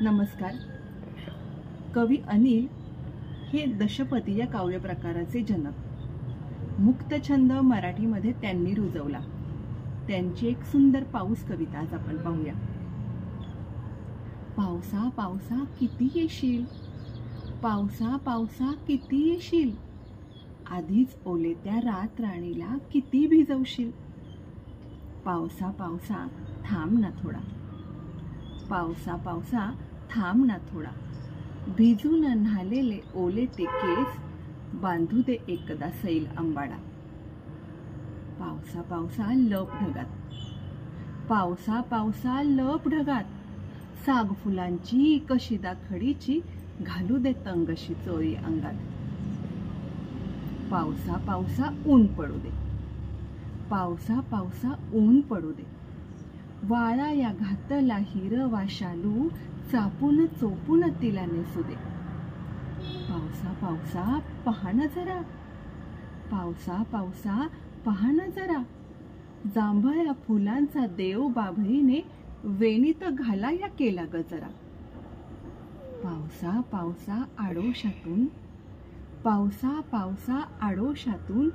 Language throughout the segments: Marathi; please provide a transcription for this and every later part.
नमस्कार. कवी अनिल हे दशपदी या काव्य प्रकाराचे जनक. मुक्तछंद मराठीमध्ये त्यांनी रुजवला. त्यांची एक सुंदर पाऊस कविता आज आपण पाहूया. पावसा पावसा किती येशील, पावसा पावसा किती येशील, आधीच ओले त्या रात राणीला किती भिजवशील. पावसा पावसा थांब ना थोडा, पावसा पावसा थांब ना थोडा, भिजून न्हालेले ओले ते केस बांधू दे एकदा सैल आंबाडा. पावसा पावसा लप ढगात, पावसा पावसा लप ढगात, साग फुलांची कशिदा खडीची घालू दे तंगशी चोळी अंगात. पावसा पावसा ऊन पडू दे, पावसा पावसा ऊन पडू दे, वाळा या घातला हिरवा शालू चापून चोपून तिला नेसू दे. पावसा पावसा पहाना जरा, पावसा पावसा पहाना जरा, जांभळ्या फुलांचा देव बाभळीने वेणीत घालाया केला गजरा. पावसा पावसा आडोशातून, पावसा पावसा आडोशातून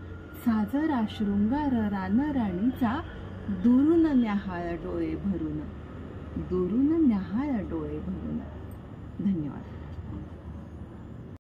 साजरा शृंगार रानराणीचा दुरून न्याहाळ डोळे भरून, दुरून न्याहाळ डोळे भरून. धन्यवाद.